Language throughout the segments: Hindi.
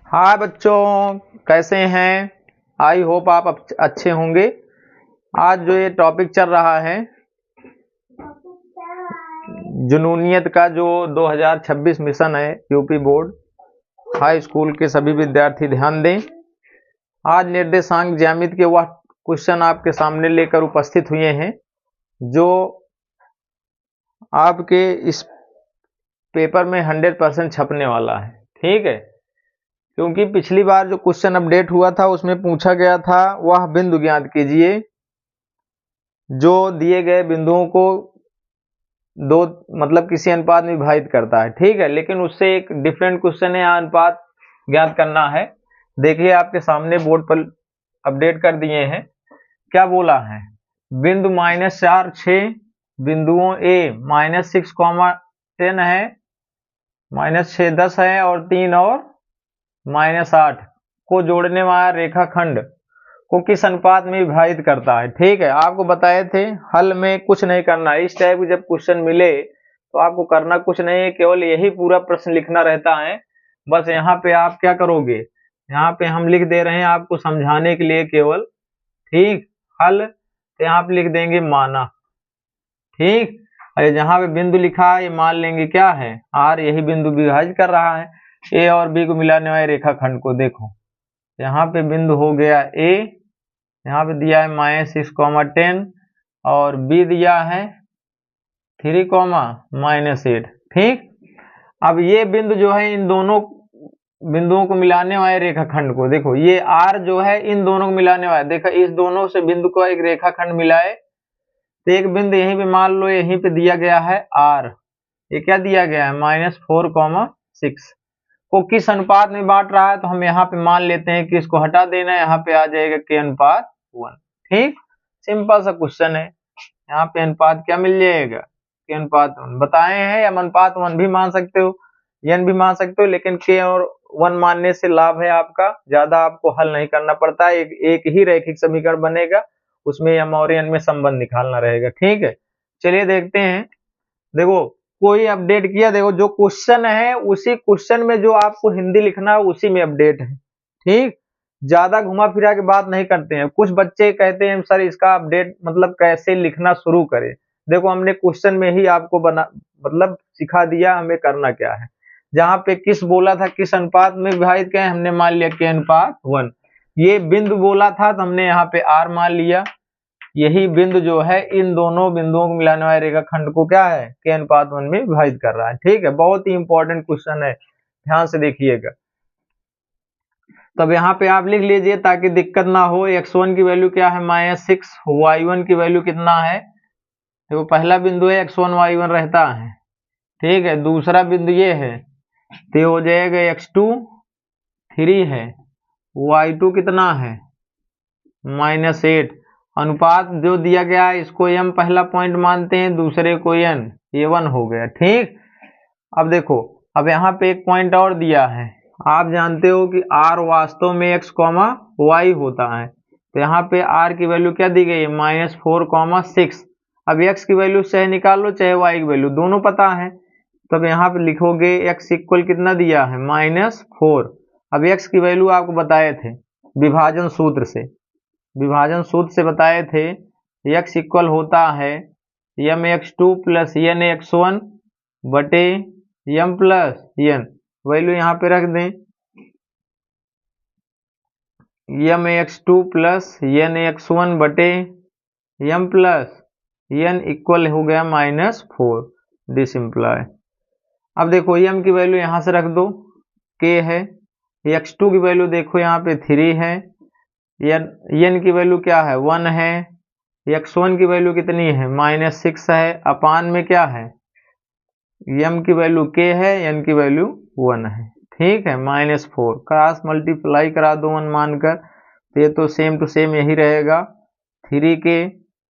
हाय बच्चों, कैसे हैं? आई होप आप अच्छे होंगे। आज जो ये टॉपिक चल रहा है जुनूनियत का, जो 2026 मिशन है यूपी बोर्ड हाई स्कूल के सभी विद्यार्थी ध्यान दें। आज निर्देशांक ज्यामिति के वह क्वेश्चन आपके सामने लेकर उपस्थित हुए हैं जो आपके इस पेपर में 100% छपने वाला है। ठीक है, क्योंकि पिछली बार जो क्वेश्चन अपडेट हुआ था उसमें पूछा गया था वह बिंदु ज्ञात कीजिए जो दिए गए बिंदुओं को दो किसी अनुपात में विभाजित करता है। ठीक है, लेकिन उससे एक डिफरेंट क्वेश्चन है, अनुपात ज्ञात करना है। देखिए आपके सामने बोर्ड पर अपडेट कर दिए हैं। क्या बोला है? बिंदु -4 6 बिंदुओं ए -6, 10 है, -6 10 है और 3 और -8 को जोड़ने वाला रेखाखंड को किस अनुपात में विभाजित करता है। ठीक है, आपको बताए थे हल में कुछ नहीं करना है। इस टाइप के जब क्वेश्चन मिले तो आपको करना कुछ नहीं है, केवल यही पूरा प्रश्न लिखना रहता है। बस यहाँ पे आप क्या करोगे, यहाँ पे हम लिख दे रहे हैं आपको समझाने के लिए केवल। ठीक, हल तो यहाँ पे लिख देंगे माना। ठीक, और जहाँ पे बिंदु लिखा है ये मान लेंगे क्या है, आर। यही बिंदु विभाजित कर रहा है ए और बी को मिलाने वाले रेखाखंड को। देखो यहाँ पे बिंदु हो गया ए, यहाँ पे दिया है -6, 10 और बी दिया है 3, -8। ठीक, अब ये बिंदु जो है इन दोनों बिंदुओं को मिलाने वाले रेखाखंड को, देखो ये आर जो है इन दोनों को मिलाने वाला, देखो इस दोनों से बिंदु को एक रेखाखंड मिलाए तो एक बिंदु यहीं पे मान लो, यहीं पे दिया गया है आर। ये क्या दिया गया है -4, 6 को किस अनुपात में बांट रहा है, तो हम यहाँ पे मान लेते हैं कि इसको हटा देना है, यहाँ पे आ जाएगा k/1। ठीक, सिंपल सा क्वेश्चन है। यहाँ पे अनुपात क्या मिल जाएगा, k/1 बताए हैं। या अनुपात 1 भी मान सकते हो, n भी मान सकते हो, लेकिन k और 1 मानने से लाभ है आपका, ज्यादा आपको हल नहीं करना पड़ता है। एक ही रैखिक समीकरण बनेगा, उसमें m और n में संबंध निकालना रहेगा। ठीक है, चलिए देखते हैं। देखो कोई अपडेट किया, देखो जो क्वेश्चन है उसी क्वेश्चन में जो आपको हिंदी लिखना है उसी में अपडेट है। ठीक, ज्यादा घुमा फिरा के बात नहीं करते हैं। कुछ बच्चे कहते हैं सर इसका अपडेट कैसे लिखना शुरू करें। देखो हमने क्वेश्चन में ही आपको सिखा दिया हमें करना क्या है। जहाँ पे किस बोला था, किस अनुपात में विभाजित किया, हमने मान लिया k/1। ये बिंदु बोला था तो हमने यहाँ पे r मान लिया। यही बिंदु जो है इन दोनों बिंदुओं को मिलाने वाले रेखाखंड को क्या है, k/1 में विभाजित कर रहा है। ठीक है, बहुत ही इंपॉर्टेंट क्वेश्चन है, ध्यान से देखिएगा। तब यहाँ पे आप लिख लीजिए ताकि दिक्कत ना हो। x1 की वैल्यू क्या है -6, y1 की वैल्यू कितना है, देखो पहला बिंदु है x1 y1 रहता है। ठीक है, दूसरा बिंदु ये है तो हो जाएगा x2 3 है, y2 कितना है -8। अनुपात जो दिया गया है इसको m पहला पॉइंट मानते हैं, दूसरे को n, ये 1 हो गया। ठीक, अब देखो अब यहाँ पे एक पॉइंट और दिया है। आप जानते हो कि r वास्तव में x, y होता है, तो यहाँ पे r की वैल्यू क्या दी गई है -4, 6। अब x की वैल्यू चाहे निकाल लो चाहे y की वैल्यू, दोनों पता है। तब यहाँ पे लिखोगे x इक्वल कितना दिया है -4। अब x की वैल्यू आपको बताए थे विभाजन सूत्र से बताए थे, x इक्वल होता है mx2 प्लस nx1 बटे m प्लस n। वैल्यू यहाँ पे रख दें, mx2 प्लस nx1 बटे m प्लस n इक्वल हो गया -4 डिसिम्प्लाई। अब देखो m की वैल्यू यहाँ से रख दो, k है। x2 की वैल्यू देखो यहाँ पे 3 है, n की वैल्यू क्या है 1 है, x1 की वैल्यू कितनी है -6 है, अपान में क्या है m की वैल्यू k है, n की वैल्यू 1 है। ठीक है, -4 क्रॉस मल्टीप्लाई करा दो 1 मानकर, तो ये तो सेम टू सेम यही रहेगा। 3k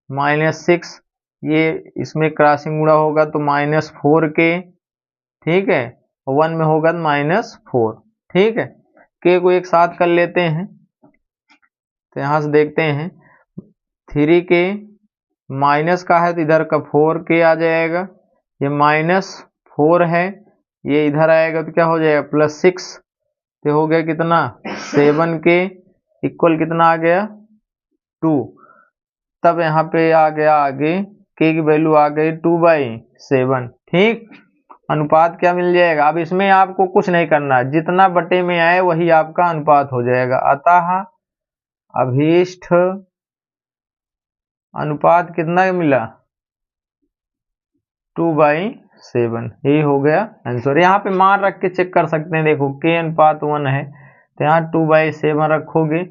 -6, ये इसमें क्रॉसिंग गुणा होगा तो -4k। ठीक है, 1 में होगा -4। ठीक है, k को एक साथ कर लेते हैं, तो यहाँ से देखते हैं 3k माइनस का है तो इधर का 4k आ जाएगा, ये -4 है, ये इधर आएगा तो क्या हो जाएगा +6, ये हो गया कितना 7 के इक्वल कितना आ गया 2। तब यहाँ पे आ गया आगे के की वैल्यू आ गई 2/7। ठीक, अनुपात क्या मिल जाएगा। अब इसमें आपको कुछ नहीं करना, जितना बटे में आए वही आपका अनुपात हो जाएगा। अतः अभीष्ट अनुपात कितना मिला 2/7। यही हो गया आंसर। यहाँ पे मान रख के चेक कर सकते हैं। देखो k अनुपात 1 है तो यहाँ 2/7 रखोगे,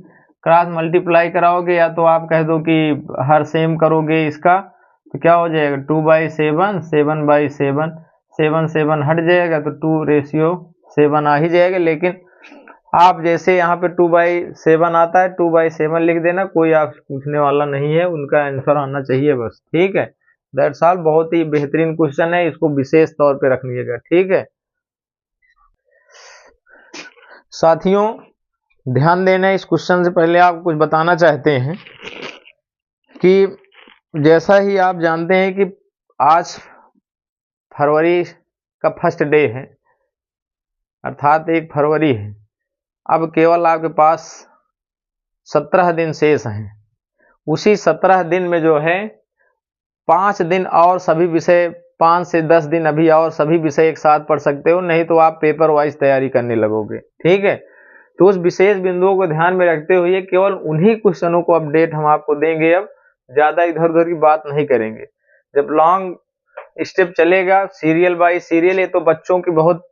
क्रॉस मल्टीप्लाई कराओगे या तो आप कह दो कि हर सेम करोगे इसका, तो क्या हो जाएगा 2/7 7/7 7 7 हट जाएगा तो 2:7 आ ही जाएगा। लेकिन आप जैसे यहाँ पे 2/7 आता है 2/7 लिख देना, कोई आपसे पूछने वाला नहीं है, उनका आंसर आना चाहिए बस। ठीक है, दैट्स ऑल। बहुत ही बेहतरीन क्वेश्चन है, इसको विशेष तौर पे रखिएगा। ठीक है साथियों, ध्यान देना। इस क्वेश्चन से पहले आप कुछ बताना चाहते हैं कि जैसा ही आप जानते हैं कि आज फरवरी का फर्स्ट डे है, अर्थात 1 फरवरी है। अब केवल आपके पास 17 दिन शेष हैं। उसी 17 दिन में जो है 5 दिन और सभी विषय, 5 से 10 दिन अभी और सभी विषय एक साथ पढ़ सकते हो, नहीं तो आप पेपर वाइज तैयारी करने लगोगे। ठीक है, तो उस विशेष बिंदुओं को ध्यान में रखते हुए केवल उन्हीं क्वेश्चनों को अपडेट हम आपको देंगे। अब ज्यादा इधर उधर की बात नहीं करेंगे। जब लॉन्ग स्टेप चलेगा सीरियल बाय सीरियल, ये तो बच्चों की बहुत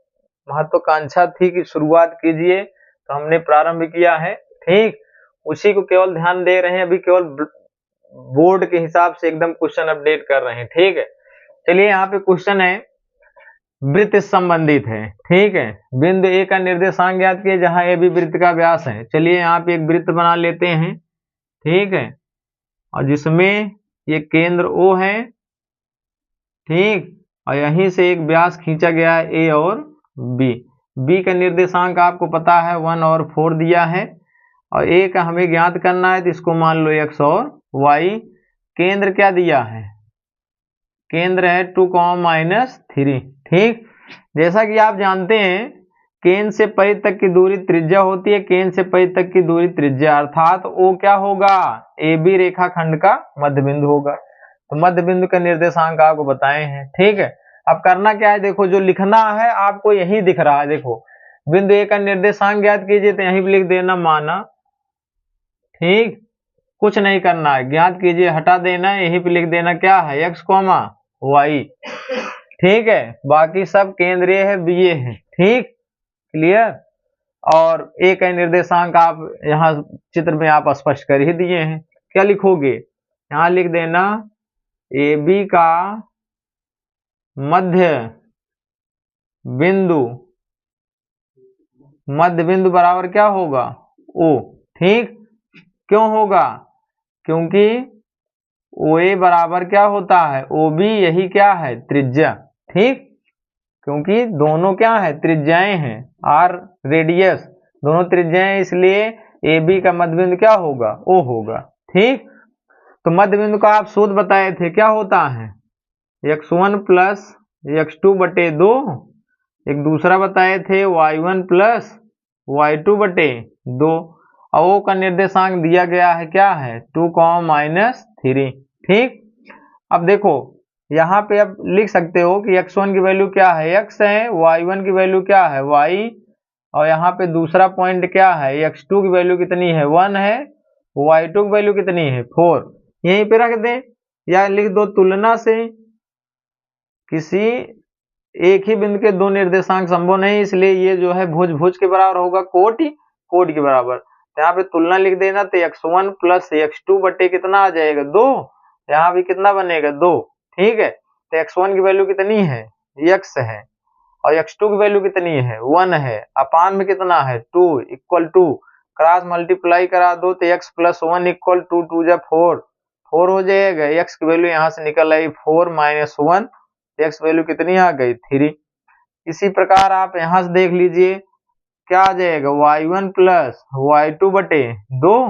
महत्वाकांक्षा थी कि शुरुआत कीजिए, तो हमने प्रारंभ किया है। ठीक, उसी को केवल ध्यान दे रहे हैं। अभी केवल बोर्ड के हिसाब से एकदम क्वेश्चन अपडेट कर रहे हैं। ठीक है, चलिए यहाँ पे क्वेश्चन है वृत्त संबंधित है। ठीक है, बिंदु ए का निर्देशांक ज्ञात किए जहां ए भी वृत्त का व्यास है। चलिए यहाँ पे एक वृत्त बना लेते हैं। ठीक है, और जिसमें ये केंद्र O है। ठीक, और यहीं से एक व्यास खींचा गया है A और B का निर्देशांक आपको पता है 1 और 4 दिया है, और A का हमें ज्ञात करना है, तो इसको मान लो x और y। केंद्र क्या दिया है, केंद्र है 2, -3। जैसा कि आप जानते हैं केंद्र से परिधि तक की दूरी त्रिज्या होती है, केंद्र से परिधि तक की दूरी त्रिज्या, अर्थात O क्या होगा, AB रेखाखंड का मध्य बिंदु होगा। तो मध्य बिंदु का निर्देशांक आपको बताए हैं। ठीक है, अब करना क्या है, देखो जो लिखना है आपको यही दिख रहा है। देखो बिंदु ए का निर्देशांक ज्ञात कीजिए, तो यहीं लिख देना माना। ठीक, कुछ नहीं करना है, ज्ञात कीजिए हटा देना है, यहीं पे लिख देना क्या है x, y। ठीक है, बाकी सब केंद्रीय है, BA है। ठीक, क्लियर। और ए का निर्देशांक आप यहाँ चित्र में आप स्पष्ट कर ही दिए हैं। क्या लिखोगे, यहाँ लिख देना AB का मध्य बिंदु बराबर क्या होगा O। ठीक, क्यों होगा, क्योंकि OA बराबर क्या होता है OB, यही क्या है त्रिज्या। ठीक, क्योंकि दोनों क्या है त्रिज्याएं हैं, R रेडियस, दोनों त्रिज्याएं, इसलिए AB का मध्य बिंदु क्या होगा O होगा। ठीक, तो मध्य बिंदु का आप सूत्र बताए थे, क्या होता है x1 प्लस x2 बटे 2, एक दूसरा बताए थे y1 प्लस y2 बटे 2, और O का निर्देशांक दिया गया है क्या है 2, -3। ठीक, अब देखो यहाँ पे अब लिख सकते हो कि x1 की वैल्यू क्या है x है, y1 की वैल्यू क्या है y, और यहाँ पे दूसरा पॉइंट क्या है x2 की वैल्यू कितनी है 1 है, y2 की वैल्यू कितनी है 4। यहीं पे रख दें या लिख दो तुलना से किसी एक ही बिंदु के दो निर्देशांक संभव नहीं, इसलिए ये जो है भुज के बराबर होगा, कोटि के बराबर। यहाँ पे तुलना लिख देना, तो x1 प्लस x2 बटे कितना आ जाएगा 2, यहाँ भी कितना बनेगा 2। ठीक है, तो x1 की वैल्यू कितनी है x है, और x2 की वैल्यू कितनी है 1 है, अपान में कितना है 2 इक्वल टू, क्रॉस मल्टीप्लाई करा दो तो x प्लस 1 इक्वल टू 2 जा 4 हो जाएगा। x की वैल्यू यहाँ से निकल आई 4 - 1, x वैल्यू कितनी आ गई 3। इसी प्रकार आप यहाँ से देख लीजिए क्या आ जाएगा y1 प्लस y2 बटे 2,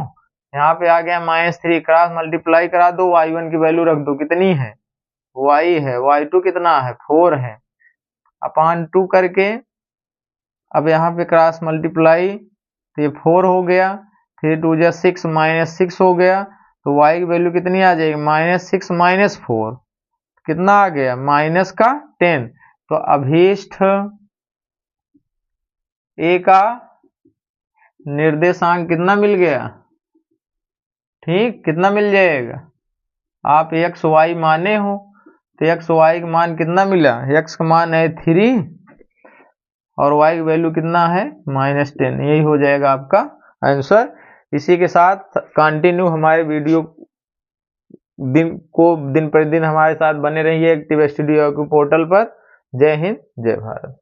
यहाँ पे आ गया -3, क्रॉस मल्टीप्लाई करा दो, y1 की वैल्यू रख दो कितनी है y है, y2 कितना है 4 है, अपान 2 करके अब यहाँ पे क्रॉस मल्टीप्लाई, तो ये 4 हो गया, 3 2 जा 6 -6 हो गया, तो y की वैल्यू कितनी आ जाएगी, -6 -4, कितना आ गया, माइनस का 10। तो अभीष्ट ए का निर्देशांक कितना मिल गया, ठीक, कितना मिल जाएगा, आप एक्स वाई माने हो, तो एक्स वाई का मान कितना मिला, एक्स का मान है 3 और वाई की वैल्यू कितना है, -10। यही हो जाएगा आपका आंसर। इसी के साथ कंटिन्यू हमारे वीडियो दिन प्रतिदिन हमारे साथ बने रहिए एक्टिव स्टडी पोर्टल पर। जय हिंद, जय भारत।